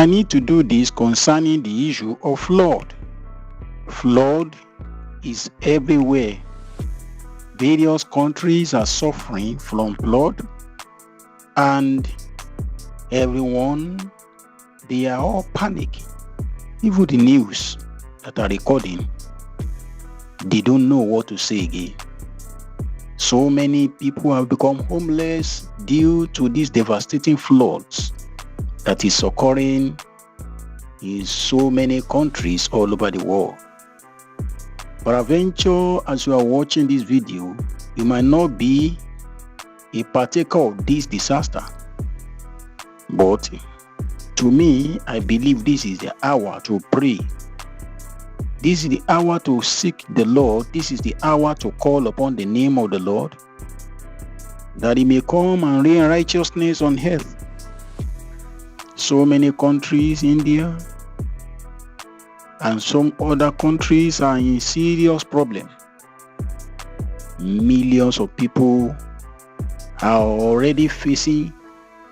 I need to do this concerning the issue of flood. Flood is everywhere. Various countries are suffering from flood, and everyone, they are all panicking. Even the news that are recording, they don't know what to say again. So many people have become homeless due to these devastating floods that is occurring in so many countries all over the world. Peradventure, as you are watching this video, you might not be a partaker of this disaster. But to me, I believe this is the hour to pray. This is the hour to seek the Lord. This is the hour to call upon the name of the Lord, that he may come and reign righteousness on earth. So many countries, India and some other countries, are in serious problem. Millions of people are already facing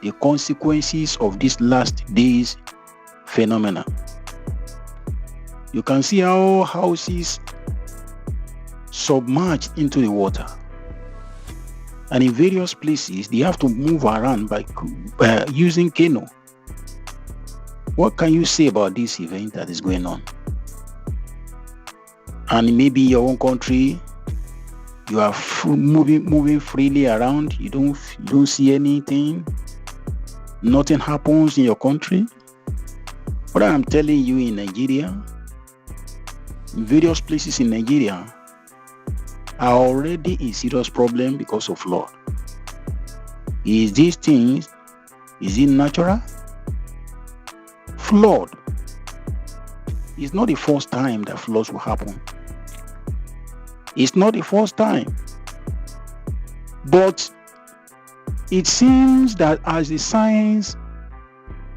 the consequences of this last days phenomena. You can see how houses submerged into the water, and in various places they have to move around by using canoe. What can you say about this event that is going on? And maybe your own country, you are moving freely around. You don't see anything. Nothing happens in your country. What I'm telling you, in Nigeria, various places in Nigeria are already in serious problem because of flood. Is these things, is it natural? Flood is not the first time that floods will happen. It's not the first time. But it seems that as the science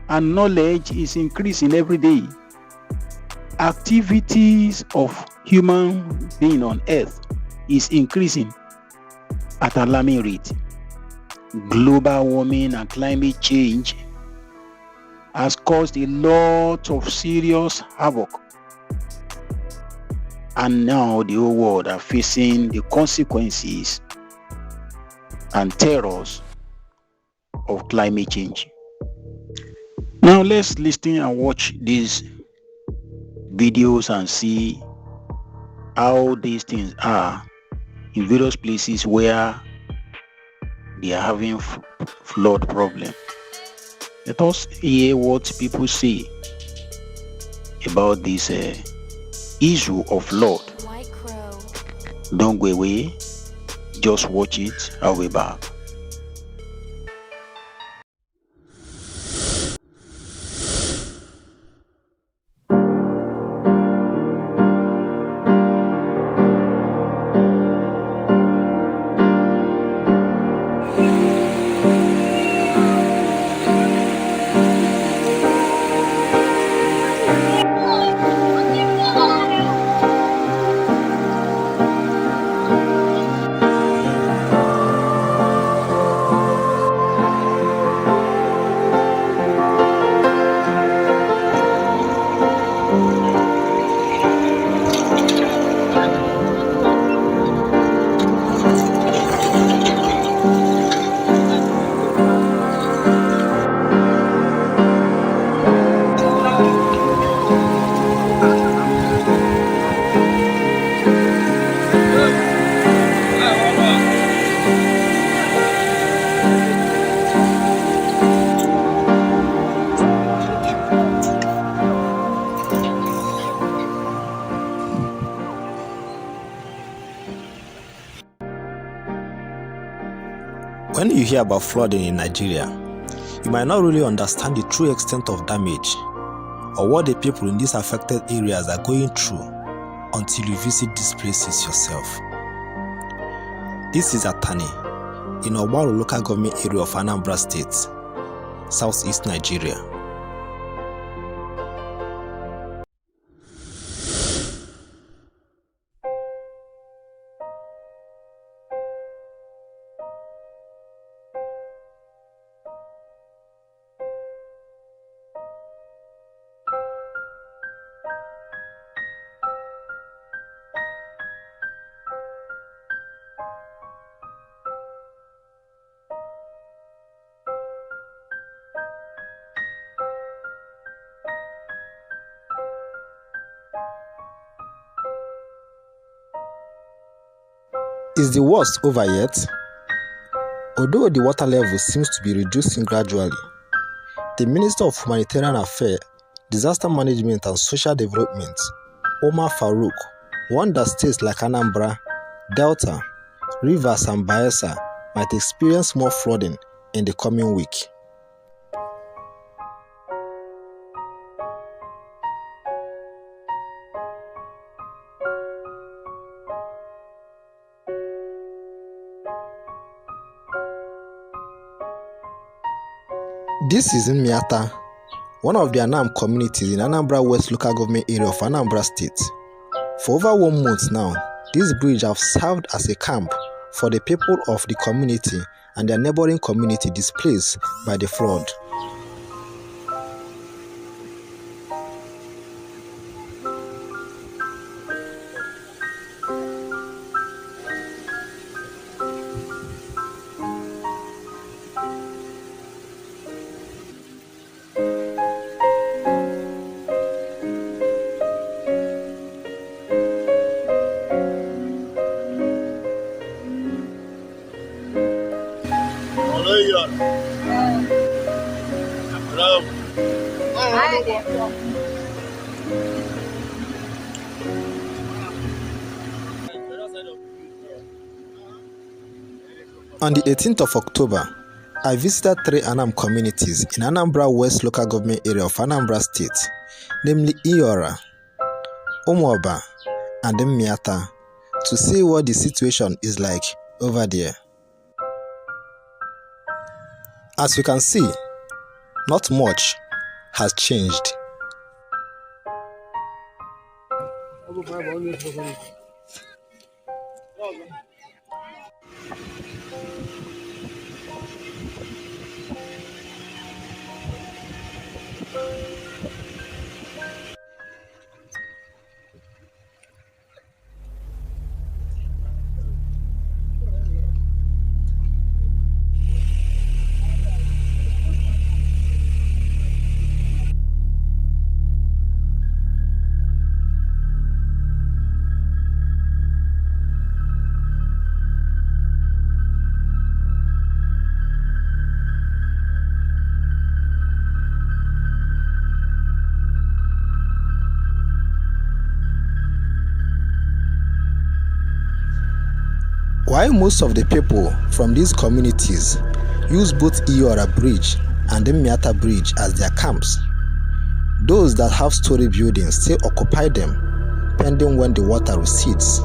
and knowledge is increasing every day, activities of human being on earth is increasing at an alarming rate. Global warming and climate change has caused a lot of serious havoc, and now the whole world are facing the consequences and terrors of climate change. Now let's listen and watch these videos and see how these things are in various places where they are having flood problem. Let us hear what people say about this issue of flood. Don't go away. Just watch it. I'll be back. When you hear about flooding in Nigeria, you might not really understand the true extent of damage or what the people in these affected areas are going through until you visit these places yourself. This is Atani in Ogbaro local government area of Anambra State, southeast Nigeria. Is the worst over yet? Although the water level seems to be reducing gradually, the Minister of Humanitarian Affairs, Disaster Management and Social Development, Omar Farouk, warned that states like Anambra, Delta, Rivers and Bayelsa might experience more flooding in the coming week. This is in Miata, one of the Anam communities in Anambra West local government area of Anambra State. For over 1 month now, this bridge has served as a camp for the people of the community and their neighboring community displaced by the flood. On the 18th of October, I visited 3 Anam communities in Anambra West local government area of Anambra State, namely Iora, Umuoba, and Miata, to see what the situation is like over there. As you can see, not much has changed. While most of the people from these communities use both Iora Bridge and the Miata Bridge as their camps, those that have story buildings still occupy them, pending when the water recedes.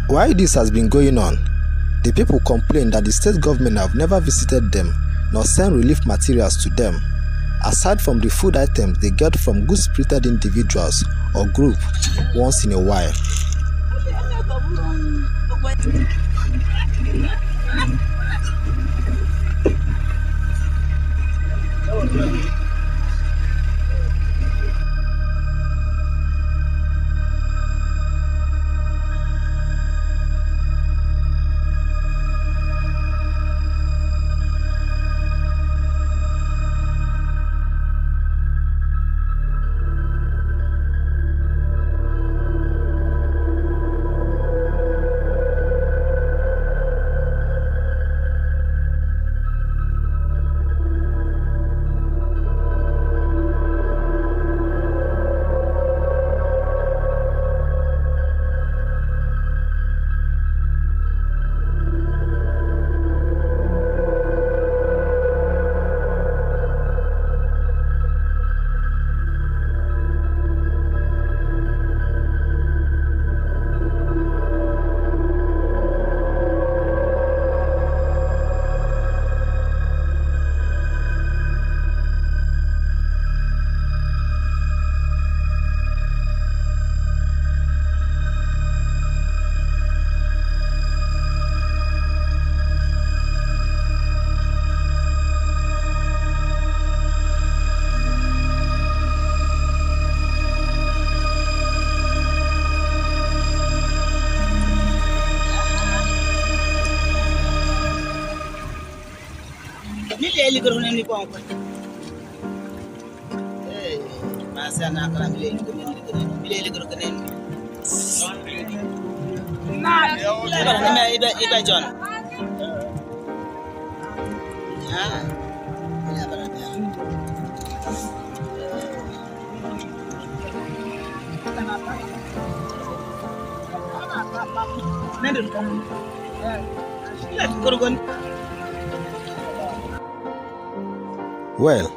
While this has been going on, the people complain that the state government have never visited them nor sent relief materials to them, aside from the food items they get from good-spirited individuals or group once in a while. Well,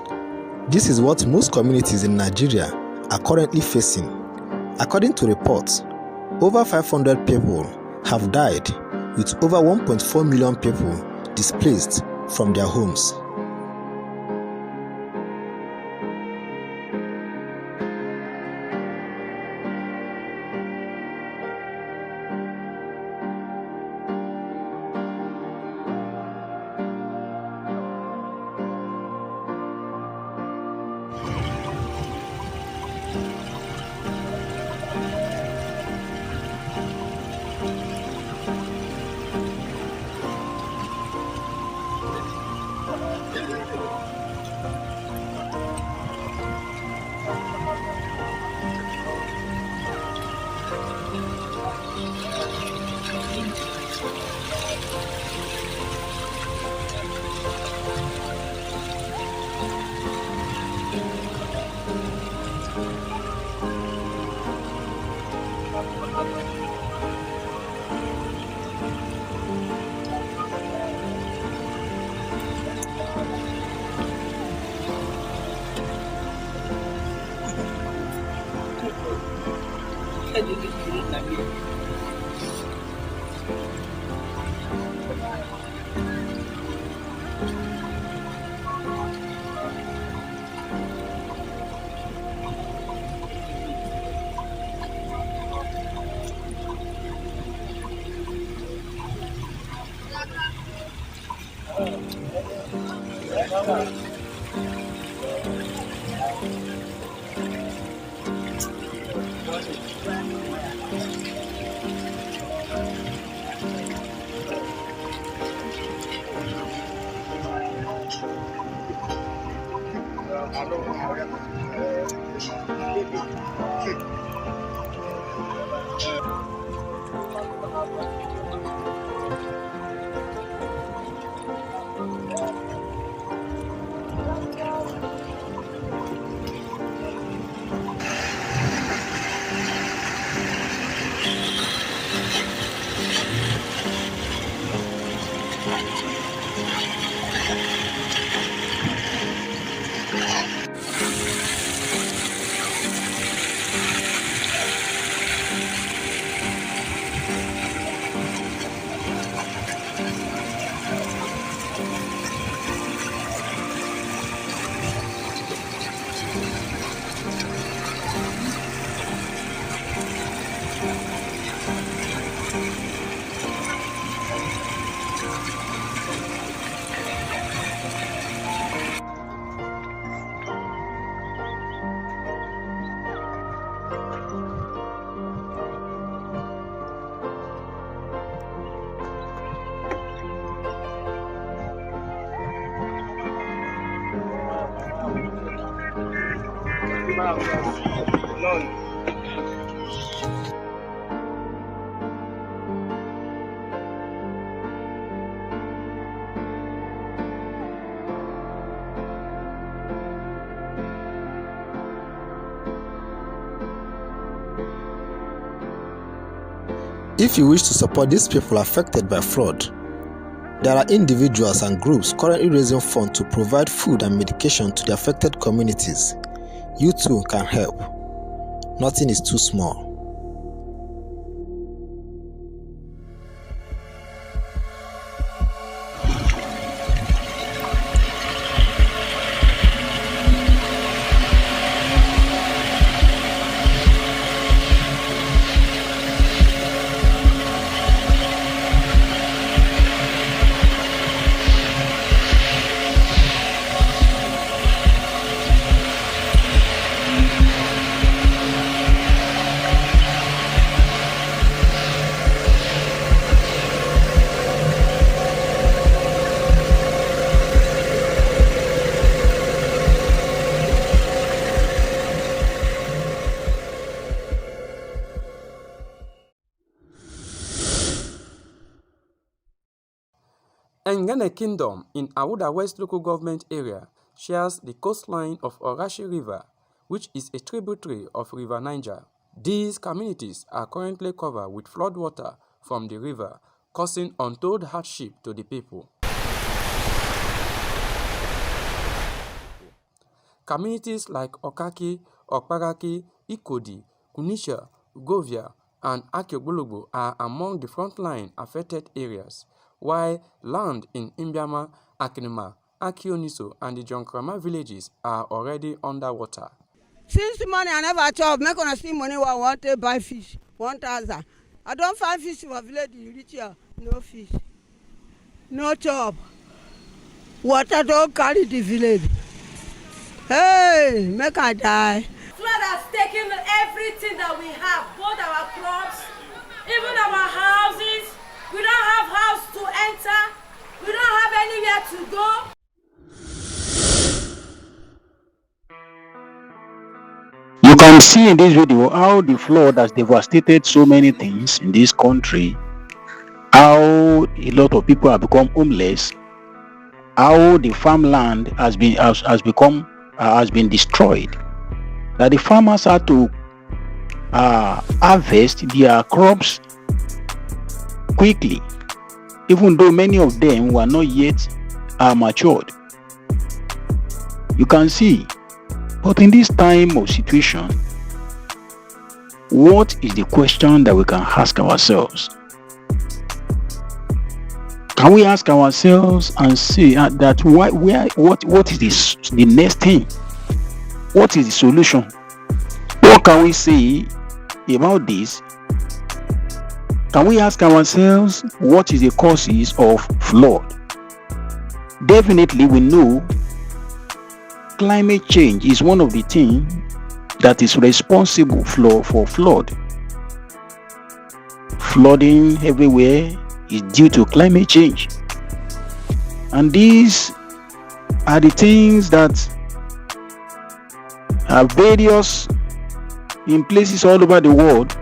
this is what most communities in Nigeria are currently facing. According to reports, over 500 people have died, with over 1.4 million people displaced from their homes. If you wish to support these people affected by flood, there are individuals and groups currently raising funds to provide food and medication to the affected communities. You too can help. Nothing is too small. Ngene Kingdom in Awuda West local government area shares the coastline of Orashi River, which is a tributary of River Niger. These communities are currently covered with floodwater from the river, causing untold hardship to the people. Communities like Okaki, Okparaki, Ikodi, Kunisha, Govia, and Akiogbologbo are among the frontline affected areas, while land in Imbiama, Akinima, Akioniso, and the Jonkrama villages are already underwater. Since the money I never chop, make una see money I want to buy fish, 1,000. I don't find fish for village, reach here, no fish, no chop. Water don't carry the village. Hey, make I die. Flood has taken everything that we have, both our crops, even our houses. We don't have house to enter. We don't have anywhere to go. You can see in this video how the flood has devastated so many things in this country, how a lot of people have become homeless, how the farmland has been destroyed, that the farmers had to harvest their crops quickly, even though many of them were not yet matured. You can see. But in this time of situation, what is the question that we can ask ourselves? Can we ask ourselves and say that what is the next thing? What is the solution? What can we say about this? Can we ask ourselves what is the causes of flood? Definitely we know climate change is one of the things that is responsible for flood. Flooding everywhere is due to climate change. And these are the things that are various in places all over the world.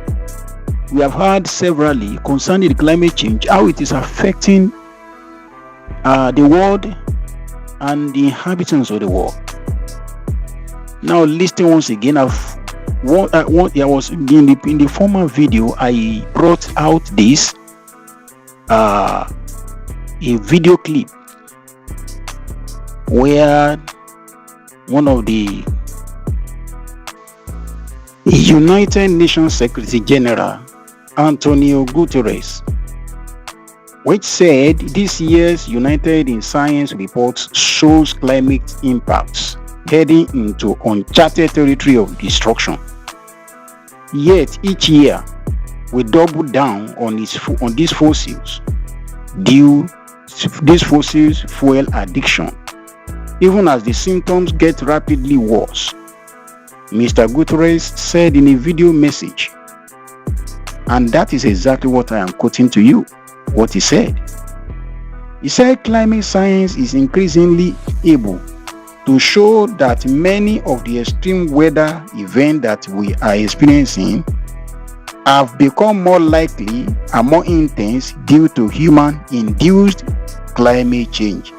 We have heard severally concerning the climate change, how it is affecting the world and the inhabitants of the world. Now listen once again. I was in the former video I brought out this a video clip where one of the United Nations Secretary General Antonio Guterres, which said this year's United in Science report shows climate impacts heading into uncharted territory of destruction. Yet each year we double down on these fossils due to these fossils fuel addiction, even as the symptoms get rapidly worse. Mr. Guterres said in a video message, and that is exactly what I am quoting to you, what he said. He said climate science is increasingly able to show that many of the extreme weather events that we are experiencing have become more likely and more intense due to human-induced climate change.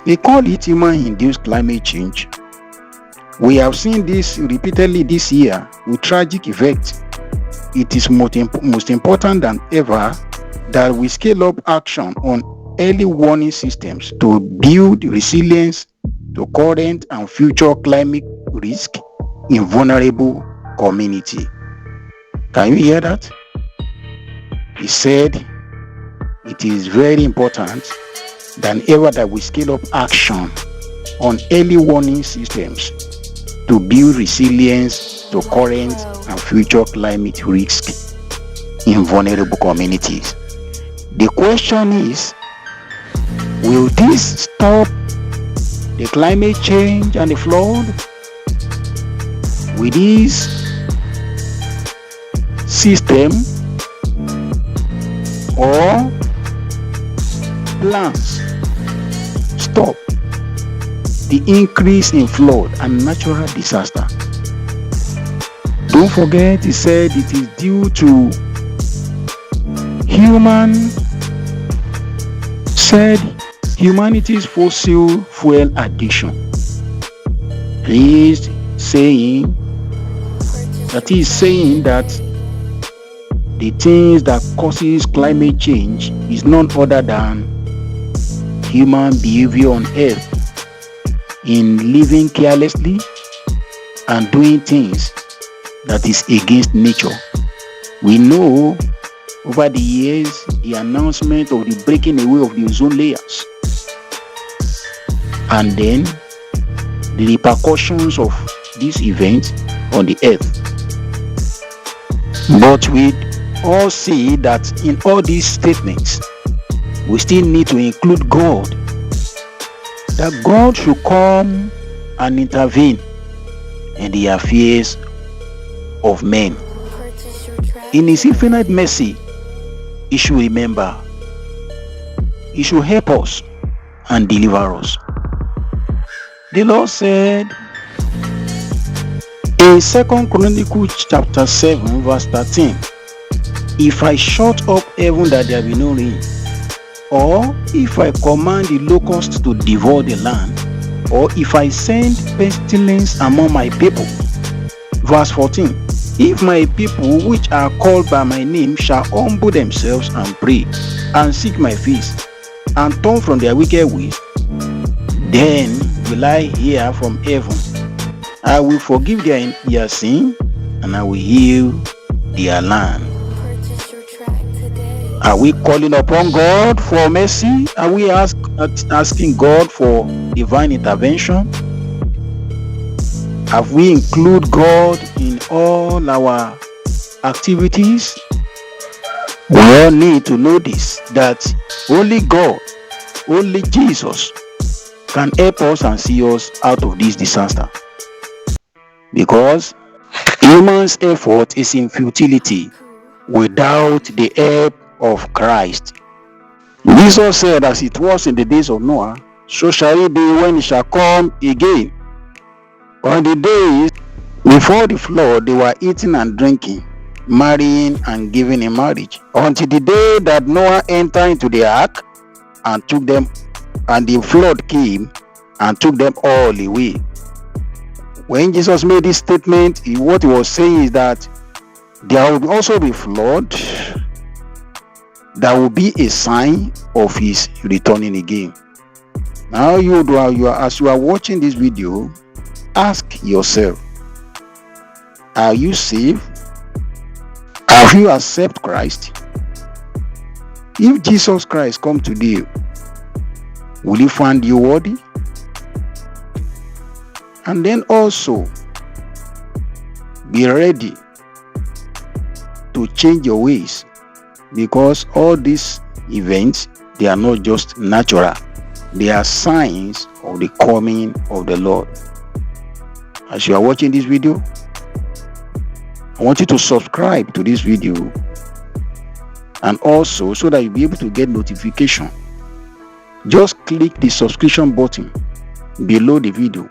They call it human-induced climate change. We have seen this repeatedly this year with tragic effects. It is most important than ever that we scale up action on early warning systems to build resilience to current and future climate risk in vulnerable community. Can you hear that? He said it is very important than ever that we scale up action on early warning systems to build resilience to current and future climate risk in vulnerable communities. The question is, will this stop the climate change and the flood? With this system or plans stop the increase in flood and natural disaster? Don't forget, he said it is due to humanity's fossil fuel addiction. He is saying that the things that causes climate change is none other than human behavior on earth in living carelessly and doing things that is against nature. We know over the years the announcement of the breaking away of the ozone layers, and then the repercussions of this event on the earth. But we all see that in all these statements, we still need to include God. That God should come and intervene in the affairs of men. In His infinite mercy, He should remember. He should help us and deliver us. The Lord said in 2 Chronicles chapter 7 verse 13, if I shut up heaven that there be no rain, or if I command the locusts to devour the land, or if I send pestilence among my people. Verse 14, if my people which are called by my name shall humble themselves and pray, and seek my face, and turn from their wicked ways, then will I hear from heaven. I will forgive their sin, and I will heal their land. Are we calling upon God for mercy? Are we asking God for divine intervention? Have we included God in all our activities? We all need to know this, that only God, only Jesus can help us and see us out of this disaster. Because human's effort is in futility without the help of Christ. Jesus said, as it was in the days of Noah, so shall it be when He shall come again. On the days before the flood, they were eating and drinking, marrying and giving in marriage, until the day that Noah entered into the ark and took them, and the flood came and took them all away. When Jesus made this statement, what He was saying is that there will also be flood. That will be a sign of His returning again. Now as you are watching this video, ask yourself, are you saved? Have you accepted Christ? If Jesus Christ come today, will He find you worthy? And then also be ready to change your ways, because all these events, they are not just natural, they are signs of the coming of the Lord. As you are watching this video, I want you to subscribe to this video, and also so that you'll be able to get notification, just click the subscription button below the video.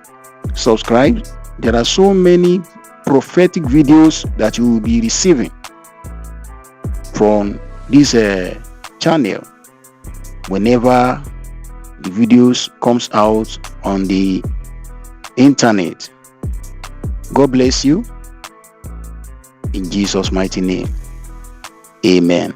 Subscribe. There are so many prophetic videos that you will be receiving from this channel whenever the videos comes out on the internet. God bless you in Jesus' mighty name. Amen.